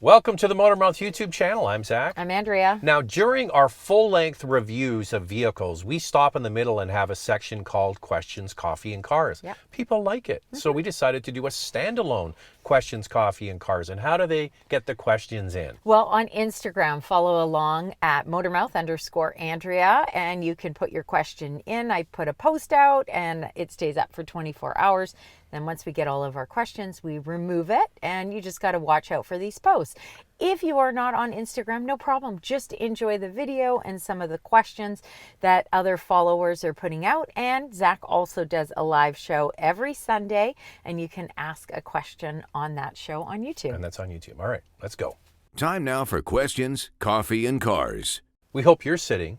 Welcome to the Motormouth YouTube channel. I'm Zach. I'm Andrea. Now, during our full-length reviews of vehicles, we stop in the middle and have a section called Questions, Coffee, and Cars. Yep. People like it. So we decided to do a standalone Questions, Coffee, and Cars. And how do they get the questions in? Well, on Instagram, follow along at Motormouth_Andrea, and you can put your question in. I put a post out, and it stays up for 24 hours. Then once we get all of our questions, we remove it, and you just got to watch out for these posts. If you are not on Instagram, no problem. Just enjoy the video and some of the questions that other followers are putting out. And Zach also does a live show every Sunday, and you can ask a question on that show on YouTube. And that's on YouTube. All right, let's go. Time now for Questions, Coffee, and Cars. We hope you're sitting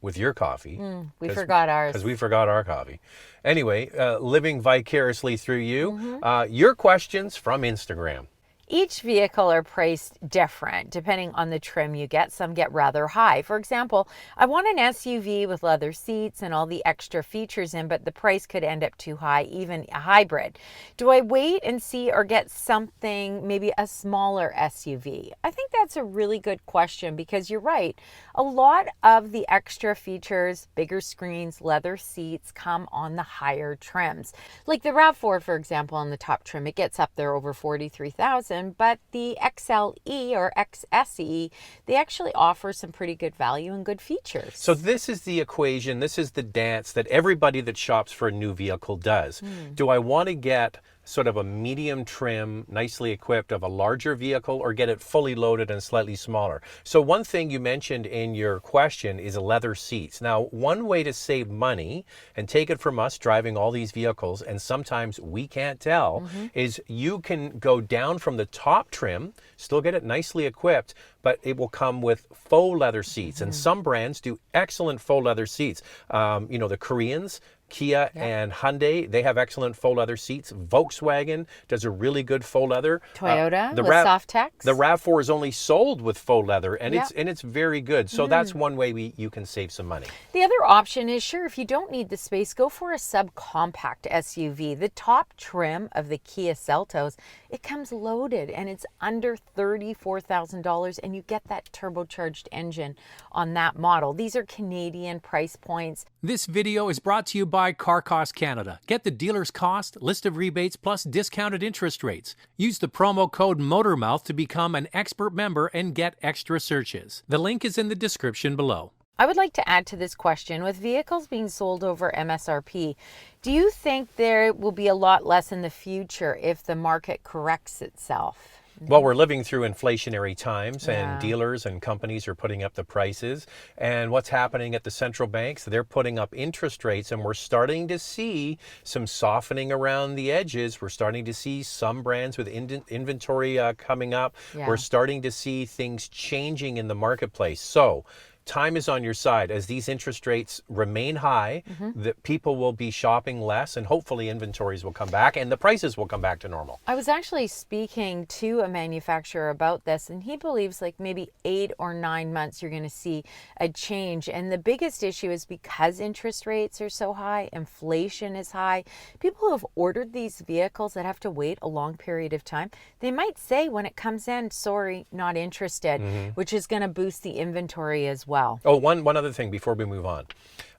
with your coffee. We forgot ours. Because we forgot our coffee. Anyway, living vicariously through you. Your questions from Instagram. Each vehicle are priced different depending on the trim you get. Some get rather high. For example, I want an SUV with leather seats and all the extra features in, but the price could end up too high, even a hybrid. Do I wait and see or get something, maybe a smaller SUV? I think that's a really good question because you're right. A lot of the extra features, bigger screens, leather seats come on the higher trims. Like the RAV4, for example, on the top trim, it gets up there over $43,000. But the XLE or XSE, they actually offer some pretty good value and good features. So this is the equation, this is the dance that everybody that shops for a new vehicle does. Do I want to get sort of a medium trim, nicely equipped of a larger vehicle, or get it fully loaded and slightly smaller? So one thing you mentioned in your question is leather seats. Now, one way to save money and take it from us driving all these vehicles, and sometimes we can't tell, is you can go down from the top trim, still get it nicely equipped, but it will come with faux leather seats. And some brands do excellent faux leather seats. You know, the Koreans, Kia and Hyundai, they have excellent faux leather seats. Volkswagen does a really good faux leather. Toyota with Softex. The RAV4 is only sold with faux leather, and it's very good. So that's one way you can save some money. The other option is, sure, if you don't need the space, go for a subcompact SUV. The top trim of the Kia Seltos, it comes loaded, and it's under $34,000, and you get that turbocharged engine on that model. These are Canadian price points. This video is brought to you by Car Cost Canada. Get the dealer's cost, list of rebates, plus discounted interest rates. Use the promo code Motormouth to become an expert member and get extra searches. The link is in the description below. I would like to add to this question, with vehicles being sold over MSRP, do you think there will be a lot less in the future if the market corrects itself? Well, we're living through inflationary times, and dealers and companies are putting up the prices. And what's happening at the central banks? They're putting up interest rates, and we're starting to see some softening around the edges. We're starting to see some brands with inventory coming up. We're starting to see things changing in the marketplace. So time is on your side. As these interest rates remain high, that people will be shopping less, and hopefully inventories will come back and the prices will come back to normal. I was actually speaking to a manufacturer about this, and he believes like maybe 8 or 9 months you're going to see a change. And the biggest issue is because interest rates are so high, inflation is high, people who have ordered these vehicles that have to wait a long period of time, they might say when it comes in, sorry, not interested, which is going to boost the inventory as well. Oh, one other thing before we move on.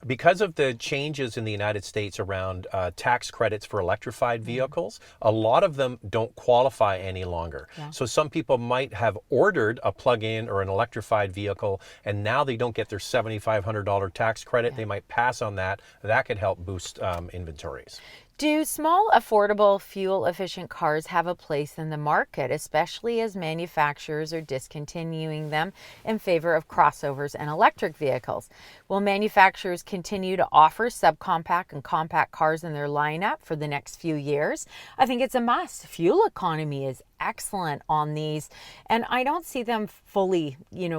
Because of the changes in the United States around tax credits for electrified vehicles, a lot of them don't qualify any longer. So some people might have ordered a plug-in or an electrified vehicle, and now they don't get their $7,500 tax credit. They might pass on that. That could help boost inventories. Do small, affordable, fuel-efficient cars have a place in the market, especially as manufacturers are discontinuing them in favor of crossovers and electric vehicles? Will manufacturers continue to offer subcompact and compact cars in their lineup for the next few years? I think it's a must. Fuel economy is excellent on these, and I don't see them fully,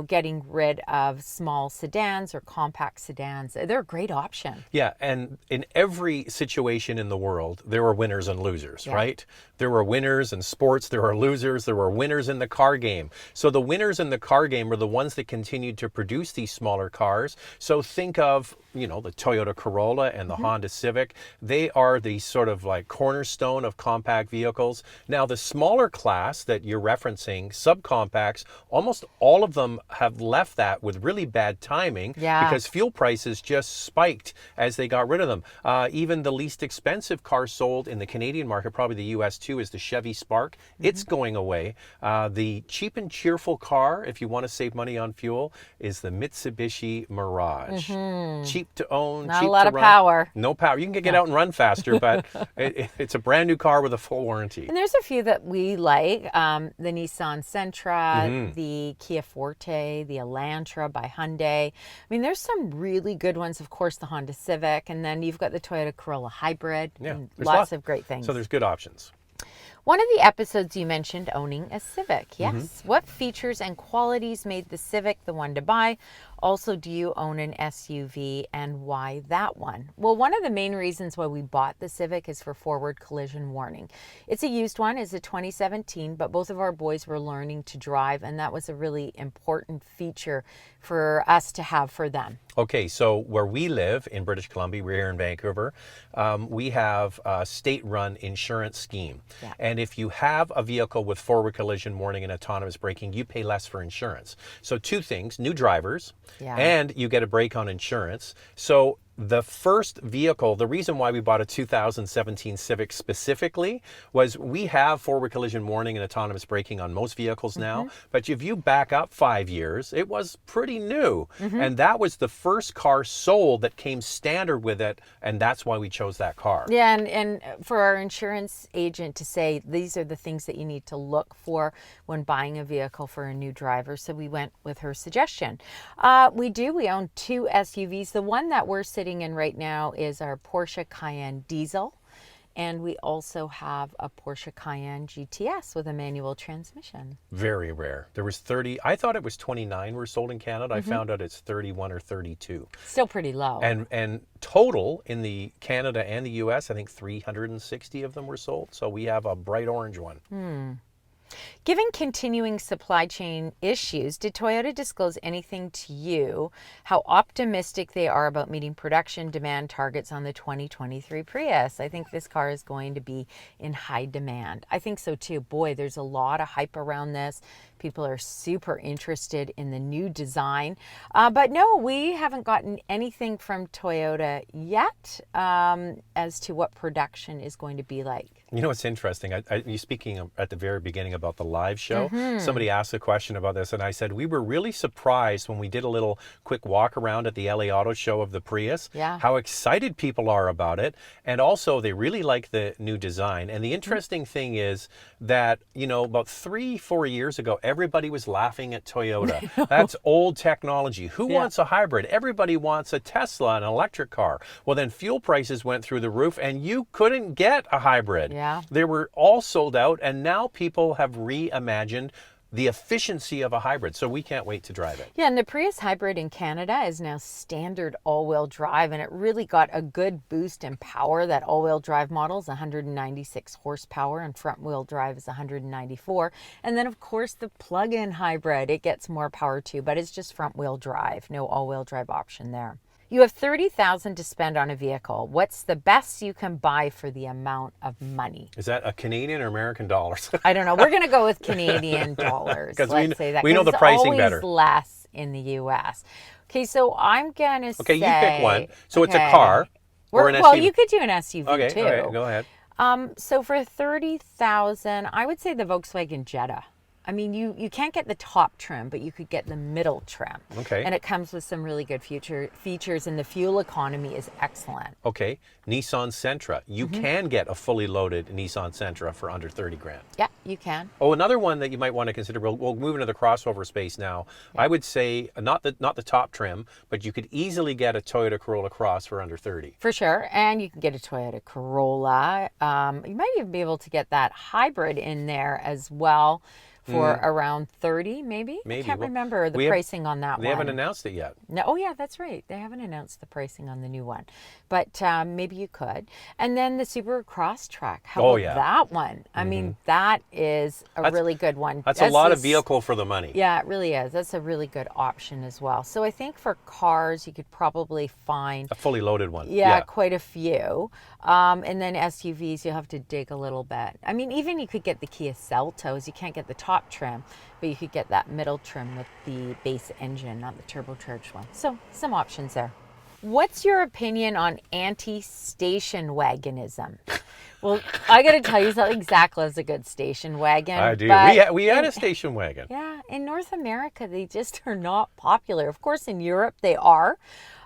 getting rid of small sedans or compact sedans. They're a great option. Yeah, and in every situation in the world, there are winners and losers, right? There were winners in sports, there are losers, there were winners in the car game. So the winners in the car game are the ones that continued to produce these smaller cars. So think of you know, the Toyota Corolla and the Honda Civic. They are the sort of like cornerstone of compact vehicles. Now, the smaller class that you're referencing, subcompacts, almost all of them have left that with really bad timing because fuel prices just spiked as they got rid of them. Even the least expensive car sold in the Canadian market, probably the US too, is the Chevy Spark. It's going away. The cheap and cheerful car, if you want to save money on fuel, is the Mitsubishi Mirage. Cheap to own, Not cheap a lot to of run. power. No power. You can get out and run faster, but it's a brand new car with a full warranty. And there's a few that we like, the Nissan Sentra, the Kia Forte, the Elantra by Hyundai. I mean, there's some really good ones. Of course, the Honda Civic, and then you've got the Toyota Corolla Hybrid. Yeah, and there's lots of great things. So there's good options. One of the episodes you mentioned owning a Civic. Yes. What features and qualities made the Civic the one to buy? Also, do you own an SUV, and why that one? Well, one of the main reasons why we bought the Civic is for forward collision warning. It's a used one, it's a 2017, but both of our boys were learning to drive, and that was a really important feature for us to have for them. Okay, so where we live in British Columbia, we're here in Vancouver, we have a state-run insurance scheme. Yeah. And if you have a vehicle with forward collision warning and autonomous braking, you pay less for insurance. So two things, new drivers, and you get a break on insurance. So the first vehicle, the reason why we bought a 2017 Civic specifically was we have forward collision warning and autonomous braking on most vehicles now, but if you back up 5 years, it was pretty new. And that was the first car sold that came standard with it, and that's why we chose that car. Yeah, and for our insurance agent to say these are the things that you need to look for when buying a vehicle for a new driver, so we went with her suggestion. We own two SUVs. The one that we're sitting in right now is our Porsche Cayenne diesel, and we also have a Porsche Cayenne GTS with a manual transmission. Very rare. There was 30, I thought it was 29 were sold in Canada. I found out it's 31 or 32. Still pretty low. And total in the Canada and the US, I think 360 of them were sold. So we have a bright orange one. Given continuing supply chain issues, did Toyota disclose anything to you how optimistic they are about meeting production demand targets on the 2023 Prius? I think this car is going to be in high demand. I think so too. Boy, there's a lot of hype around this. People are super interested in the new design. But no, we haven't gotten anything from Toyota yet as to what production is going to be like. You know what's interesting? You speaking at the very beginning about the live show, somebody asked a question about this, and I said we were really surprised when we did a little quick walk around at the LA Auto Show of the Prius, how excited people are about it, and also they really like the new design. And the interesting thing is that, you know, about 3-4 years ago, everybody was laughing at Toyota. That's old technology. Who wants a hybrid? Everybody wants a Tesla, an electric car. Well, then fuel prices went through the roof, and you couldn't get a hybrid. They were all sold out, and now people have reimagined the efficiency of a hybrid. So we can't wait to drive it. Yeah, and the Prius hybrid in Canada is now standard all-wheel drive, and it really got a good boost in power. That all-wheel drive model is 196 horsepower, and front-wheel drive is 194. And then, of course, the plug-in hybrid, it gets more power too, but it's just front-wheel drive, no all-wheel drive option there. You have $30,000 to spend on a vehicle. What's the best you can buy for the amount of money? Is that a Canadian or American dollars? I don't know. We're going to go with Canadian dollars. Because say that. we know the pricing better. It's always less in the U.S. Okay, so I'm going to say... Okay, you pick one. So it's a car or an SUV. Well, you could do an SUV too. Okay, go ahead. So for $30,000, I would say the Volkswagen Jetta. I mean, you can't get the top trim, but you could get the middle trim. Okay. And it comes with some really good features, and the fuel economy is excellent. Okay, Nissan Sentra. You can get a fully loaded Nissan Sentra for under 30 grand. Yeah, you can. Oh, another one that you might want to consider, we'll move into the crossover space now. I would say not the top trim, but you could easily get a Toyota Corolla Cross for under 30. For sure, and you can get a Toyota Corolla. You might even be able to get that hybrid in there as well for around 30, maybe. Maybe. I can't Well, remember the pricing on that one. They haven't announced it yet. No, oh yeah, that's right. They haven't announced the pricing on the new one, but maybe you could. And then the Subaru Crosstrek. How Oh, about yeah. that one? I mean, that is a really good one. That's a lot of vehicle for the money. Yeah, it really is. That's a really good option as well. So I think for cars, you could probably find A fully loaded one. yeah, quite a few. And then SUVs, you'll have to dig a little bit. I mean, even you could get the Kia Seltos. You can't get the top trim, but you could get that middle trim with the base engine, not the turbocharged one. So some options there. What's your opinion on anti-station wagonism? Well, I got to tell you something. Zach loves a good station wagon. I do. but We had a station wagon. yeah, in North America, they just are not popular. Of course, in Europe, they are,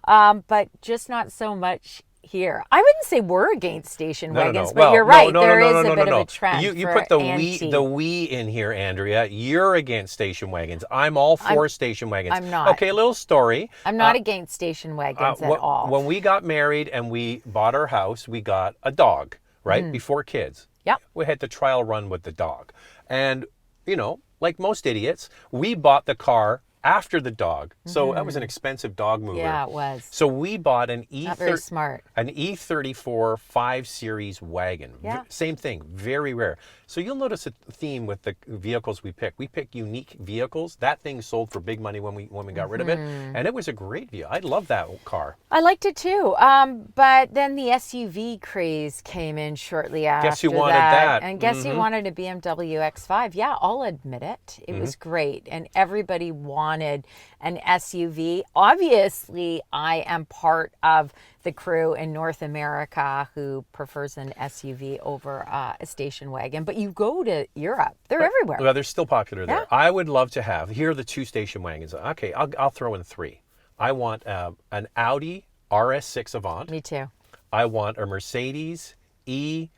but just not so much here. I wouldn't say we're against station wagons, but you're right. There is a bit of a trend. You for put the anti. we in here, Andrea. You're against station wagons. I'm all for station wagons. I'm not. Okay, a little story. I'm not against station wagons at all. When we got married and we bought our house, we got a dog, right? Before kids. Yep. We had the trial run with the dog. And, you know, like most idiots, we bought the car after the dog. So that was an expensive dog mover. Yeah, it was. So we bought an Not very smart. an E34 5 Series wagon. Yeah. Same thing, very rare. So you'll notice a theme with the vehicles we pick. We pick unique vehicles. That thing sold for big money when we got rid of it, and it was a great vehicle. I love that car. I liked it too. But then the SUV craze came in shortly after Guess who wanted that? And guess who wanted a BMW X5? Yeah, I'll admit it. It was great. And everybody wanted an SUV. Obviously, I am part of the crew in North America who prefers an SUV over a station wagon. But you go to Europe, they're everywhere. Well, they're still popular there. Yeah. I would love to have, here are the 2 station wagons. Okay, I'll throw in 3. I want an Audi RS6 Avant. Me too. I want a Mercedes AMG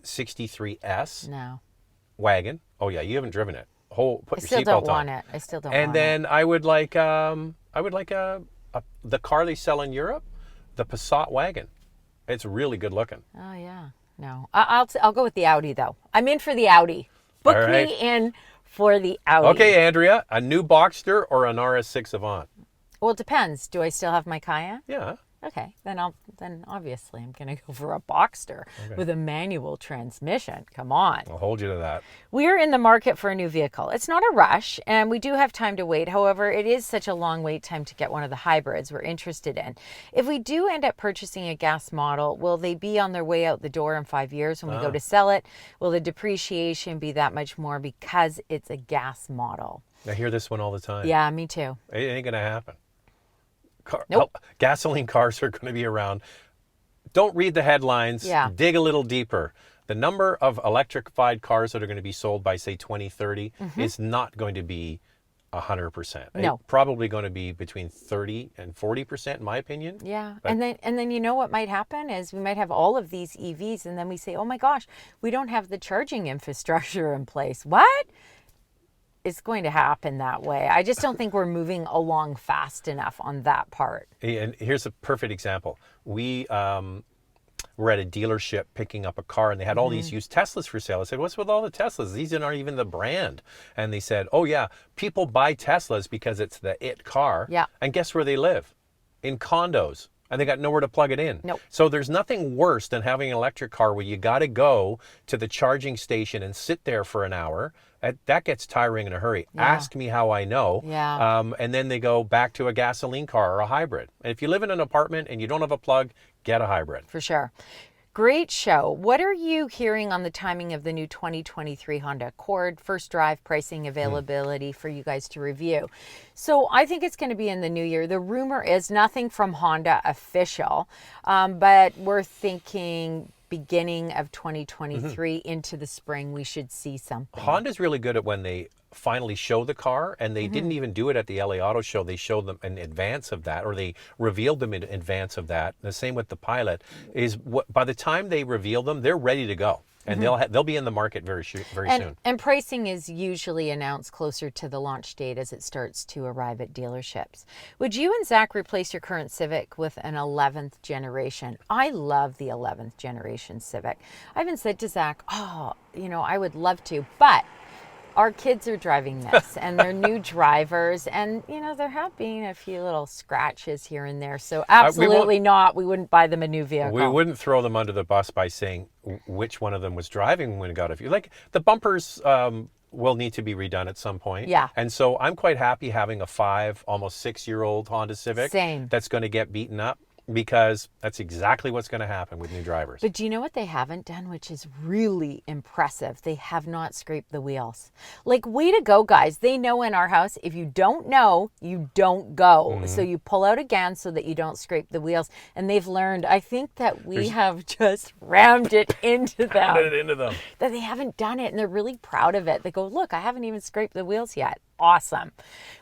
63S No. wagon. Oh yeah, you haven't driven it. Put I your still seatbelt don't on. want it. I still don't want it. And then I would like the car they sell in Europe, the Passat wagon. It's really good looking. Oh yeah, no. I'll go with the Audi though. I'm in for the Audi. Book All right. me in for the Audi. Okay, Andrea, a new Boxster or an RS6 Avant? Well, it depends. Do I still have my Cayenne? Yeah. Okay, then obviously I'm gonna go for a Boxster with a manual transmission. Come on. I'll hold you to that. We're in the market for a new vehicle. It's not a rush, and we do have time to wait. However, it is such a long wait time to get one of the hybrids we're interested in. If we do end up purchasing a gas model, will they be on their way out the door in 5 years when we go to sell it? Will the depreciation be that much more because it's a gas model? I hear this one all the time. Yeah, me too. It ain't going to happen. Nope. Gasoline cars are going to be around. Don't read the headlines. Yeah. Dig a little deeper. The number of electrified cars that are going to be sold by, say, 2030 is not going to be 100%. No. It's probably going to be between 30 and 40%, in my opinion. Yeah, But- and then you know what might happen is we might have all of these EVs, and then we say, oh my gosh, we don't have the charging infrastructure in place. What? It's going to happen that way. I just don't think we're moving along fast enough on that part. And here's a perfect example. We were at a dealership picking up a car, and they had all these used Teslas for sale. I said, what's with all the Teslas? These aren't even the brand. And they said, oh yeah, people buy Teslas because it's the it car. Yeah. And guess where they live? In condos. And they got nowhere to plug it in. Nope. So there's nothing worse than having an electric car where you got to go to the charging station and sit there for an hour. That gets tiring in a hurry. Yeah. Ask me how I know. Yeah. And then they go back to a gasoline car or a hybrid. And if you live in an apartment and you don't have a plug, get a hybrid. For sure. Great show. What are you hearing on the timing of the new 2023 Honda Accord, first drive, pricing, availability for you guys to review? So I think it's going to be in the new year. The rumor is nothing from Honda official, but we're thinking beginning of 2023 into the spring, we should see something. Honda's really good at when they finally show the car, and they didn't even do it at the LA Auto Show. They showed them in advance of that, or they revealed them in advance of that. The same with the Pilot is by the time they reveal them, they're ready to go, and they'll be in the market very soon. And pricing is usually announced closer to the launch date as it starts to arrive at dealerships. Would you and Zach replace your current Civic with an 11th generation? I love the 11th generation Civic. I even said to Zach, I would love to, but Our kids are driving this, and they're new drivers, and there have been a few little scratches here and there. So absolutely not. We wouldn't buy them a new vehicle. We wouldn't throw them under the bus by saying which one of them was driving when it got a few. Like the bumpers will need to be redone at some point. Yeah. And so I'm quite happy having a almost 6-year-old Honda Civic. Same. That's going to get beaten up, because that's exactly what's going to happen with new drivers. But do you know what they haven't done, which is really impressive? They have not scraped the wheels. Like, way to go, guys. They know in our house, if you don't know, you don't go. So you pull out again so that you don't scrape the wheels. And they've learned, I think that we have just rammed it into them. Put it into them. That they haven't done it, and they're really proud of it. They go, look, I haven't even scraped the wheels yet. Awesome.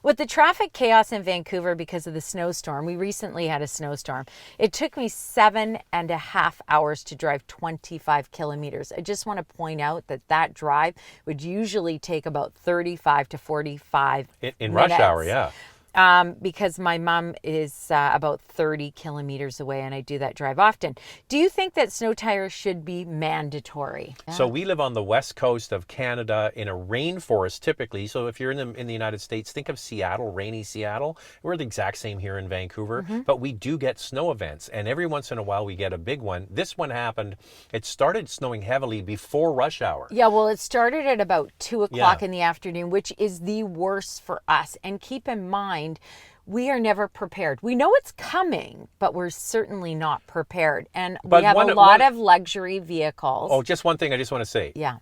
With the traffic chaos in Vancouver because of the snowstorm, we recently had a snowstorm. It took me 7.5 hours to drive 25 kilometers. I just want to point out that drive would usually take about 35 to 45 in minutes. rush hour, yeah. Because my mom is about 30 kilometers away, and I do that drive often. Do you think that snow tires should be mandatory? So we live on the west coast of Canada in a rainforest typically. So if you're in the United States, think of Seattle, rainy Seattle. We're the exact same here in Vancouver, but we do get snow events, and every once in a while we get a big one. This one happened. It started snowing heavily before rush hour. Yeah, well, it started at about 2 o'clock in the afternoon, which is the worst for us. And keep in mind, we are never prepared. We know it's coming, but we're certainly not prepared. And we have a lot of luxury vehicles. Oh, just one thing I just want to say. Yeah.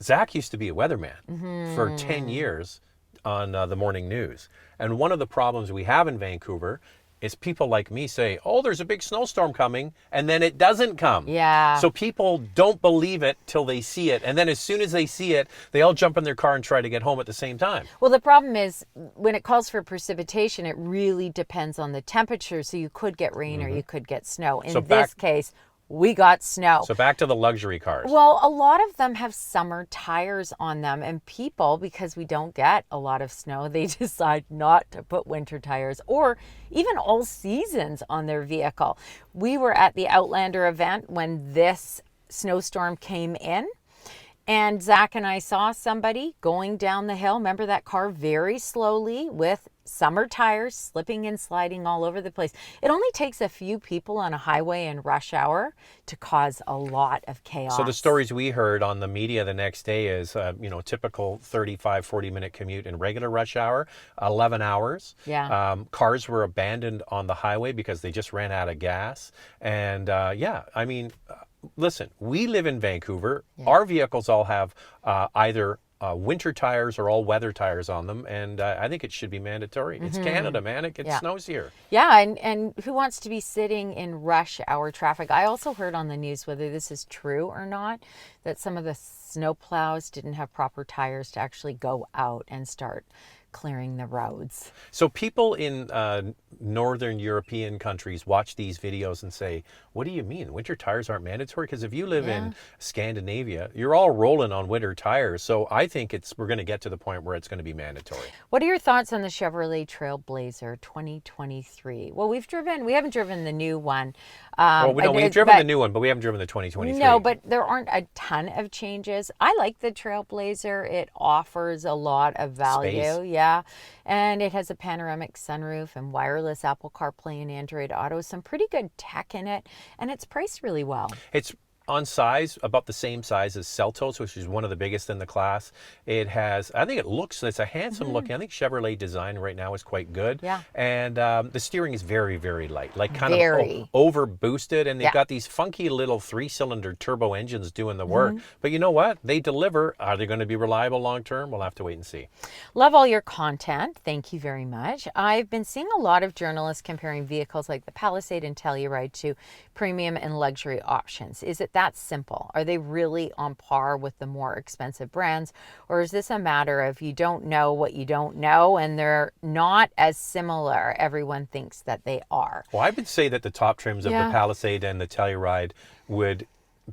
Zach used to be a weatherman for 10 years on the morning news. And one of the problems we have in Vancouver is people like me say, oh, there's a big snowstorm coming, and then it doesn't come. Yeah. So people don't believe it till they see it. And then as soon as they see it, they all jump in their car and try to get home at the same time. Well, the problem is when it calls for precipitation, it really depends on the temperature. So you could get rain or you could get snow. In this case, we got snow. So back to the luxury cars. Well, a lot of them have summer tires on them, and people, because we don't get a lot of snow, they decide not to put winter tires or even all seasons on their vehicle. We were at the Outlander event when this snowstorm came in, and Zach and I saw somebody going down the hill. Remember that car, very slowly with summer tires slipping and sliding all over the place. It only takes a few people on a highway in rush hour to cause a lot of chaos. So the stories we heard on the media the next day is, typical 35, 40-minute commute in regular rush hour, 11 hours. Yeah. Cars were abandoned on the highway because they just ran out of gas. And listen, we live in Vancouver. Yeah. Our vehicles all have either winter tires or all weather tires on them, and I think it should be mandatory. It's Canada, man. It snows here. Yeah, and who wants to be sitting in rush hour traffic? I also heard on the news, whether this is true or not, that some of the snow plows didn't have proper tires to actually go out and start clearing the roads. So people in northern European countries watch these videos and say, what do you mean? Winter tires aren't mandatory? Because if you live in Scandinavia, you're all rolling on winter tires. So I think we're going to get to the point where it's going to be mandatory. What are your thoughts on the Chevrolet Trailblazer 2023? Well, we haven't driven the new one. We've driven the new one, but we haven't driven the 2023. No, but there aren't a ton of changes. I like the Trailblazer. It offers a lot of value. Space. Yeah. And it has a panoramic sunroof and wireless Apple CarPlay and Android Auto. Some pretty good tech in it. And it's priced really well. It's on size, about the same size as Seltos, which is one of the biggest in the class. It's a handsome looking. I think Chevrolet design right now is quite good. Yeah. And the steering is very, very light, like kind of over boosted. And they've got these funky little 3-cylinder turbo engines doing the work. But you know what? They deliver. Are they going to be reliable long term? We'll have to wait and see. Love all your content. Thank you very much. I've been seeing a lot of journalists comparing vehicles like the Palisade and Telluride to premium and luxury options. Is it that simple? Are they really on par with the more expensive brands? Or is this a matter of you don't know what you don't know and they're not as similar everyone thinks that they are? Well, I would say that the top trims of the Palisade and the Telluride would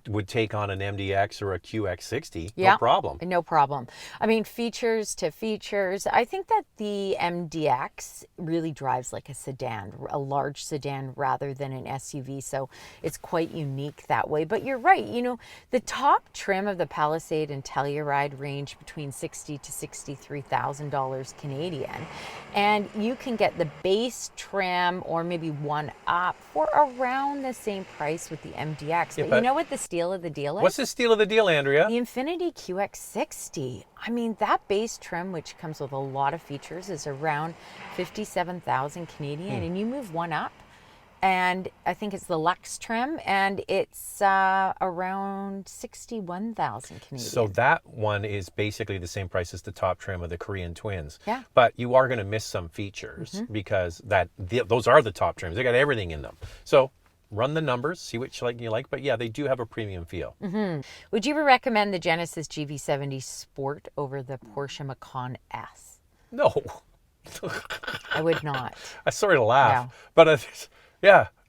would take on an MDX or a QX60, Yeah, no problem. No problem. I mean, features to features, I think that the MDX really drives like a sedan, a large sedan rather than an SUV. So it's quite unique that way. But you're right. You know, the top trim of the Palisade and Telluride range between $60,000 to $63,000 Canadian. And you can get the base trim or maybe one up for around the same price with the MDX. But you know what the steal of the deal is? What's the steal of the deal, Andrea? The Infiniti QX60. I mean, that base trim, which comes with a lot of features, is around 57,000 Canadian, and you move one up, and I think it's the Lux trim, and it's around 61,000 Canadian. So that one is basically the same price as the top trim of the Korean Twins. Yeah. But you are going to miss some features because those are the top trims. They got everything in them. So run the numbers, see what you like. But yeah, they do have a premium feel. Would you recommend the Genesis GV70 Sport over the Porsche Macan S? No. I would not. I'm sorry to laugh. No. But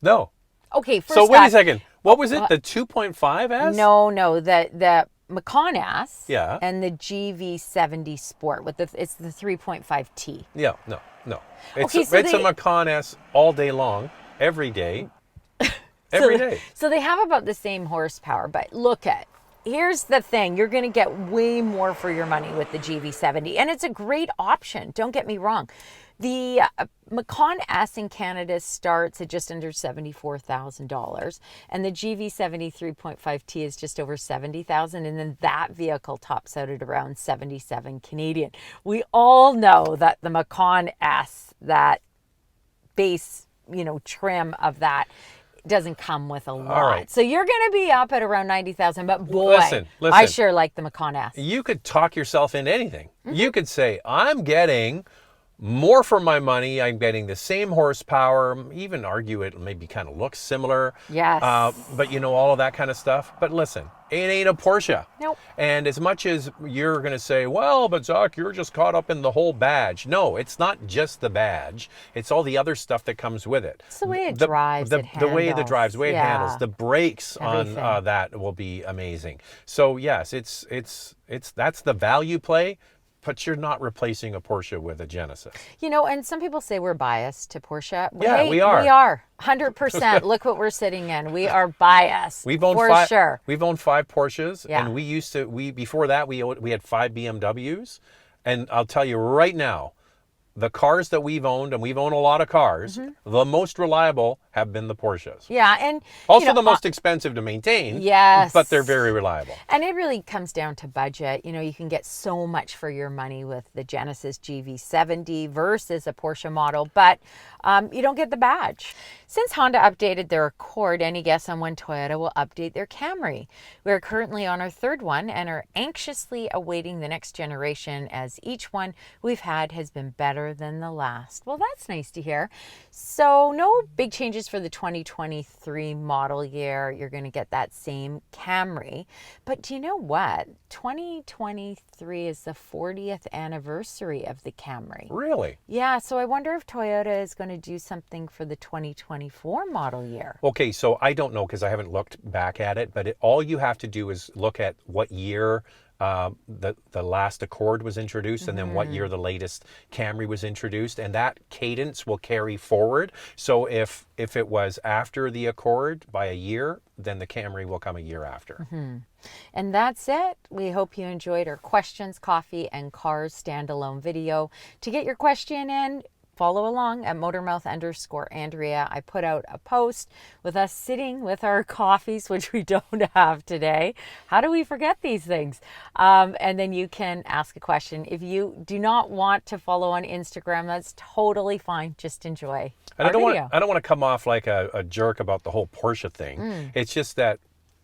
no. Okay, first So wait off, a second. What was it? The 2.5 S? No, the Macan S Yeah. and the GV70 Sport it's the 3.5T. Yeah, no. It's, Okay, so it's a Macan S all day long, every day. Every day. So they have about the same horsepower, but here's the thing. You're going to get way more for your money with the GV70, and it's a great option. Don't get me wrong. The Macan S in Canada starts at just under $74,000, and the GV70 3.5T is just over $70,000, and then that vehicle tops out at around 77 Canadian. We all know that the Macan S, that base, trim of that, doesn't come with a lot. All right. So you're going to be up at around 90,000, but boy, Listen. I sure like the Macan S. You could talk yourself into anything. You could say, I'm getting more for my money. I'm getting the same horsepower. Even argue it maybe kind of looks similar. Yes. But all of that kind of stuff. But listen, it ain't a Porsche. Nope. And as much as you're going to say, well, but Zach, you're just caught up in the whole badge. No, it's not just the badge. It's all the other stuff that comes with it. It's the way it drives, the way it drives, the way it handles, the brakes Everything. on that will be amazing. So yes, it's that's the value play. But you're not replacing a Porsche with a Genesis. And some people say we're biased to Porsche. Yeah, we are. We are. 100%. Look what we're sitting in. We are biased. We've owned for sure. We've owned 5 Porsches, Yeah. and before that we had 5 BMWs, and I'll tell you right now, the cars that we've owned, and we've owned a lot of cars, the most reliable have been the Porsches. Yeah, and Also the most expensive to maintain. Yes. But they're very reliable. And it really comes down to budget. You can get so much for your money with the Genesis GV70 versus a Porsche model, but you don't get the badge. Since Honda updated their Accord, any guess on when Toyota will update their Camry? We're currently on our 3rd one and are anxiously awaiting the next generation, as each one we've had has been better than the last. Well, that's nice to hear. So no big changes for the 2023 model year. You're going to get that same Camry. But do you know what? 2023 is the 40th anniversary of the Camry. Really? Yeah, so I wonder if Toyota is going to do something for the 2024 model year. Okay, so I don't know because I haven't looked back at it, but all you have to do is look at what year the last Accord was introduced, and then what year the latest Camry was introduced, and that cadence will carry forward. So if it was after the Accord by a year, then the Camry will come a year after. And that's it. We hope you enjoyed our questions, coffee, and cars standalone video. To get your question in, follow along at Motormouth_Andrea. I put out a post with us sitting with our coffees, which we don't have today. How do we forget these things? And then you can ask a question. If you do not want to follow on Instagram, that's totally fine. Just enjoy our video. I don't want to come off like a jerk about the whole Porsche thing. It's just that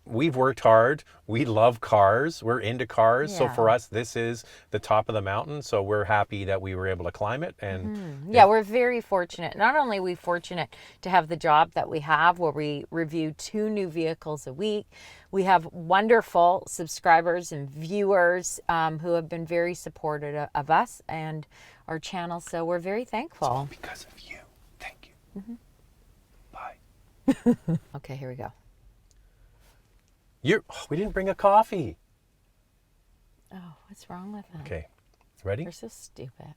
we've worked hard. We love cars. We're into cars. So for us, this is the top of the mountain. So we're happy that we were able to climb it. And yeah, we're very fortunate. Not only are we fortunate to have the job that we have where we review 2 new vehicles a week, we have wonderful subscribers and viewers who have been very supportive of us and our channel. So we're very thankful. it's all because of you. Thank you. Bye. Okay, here we go. We didn't bring a coffee. Oh, what's wrong with them? Okay. Ready? They're so stupid.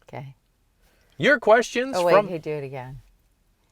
Okay. Your questions Oh, wait, from... hey, do it again.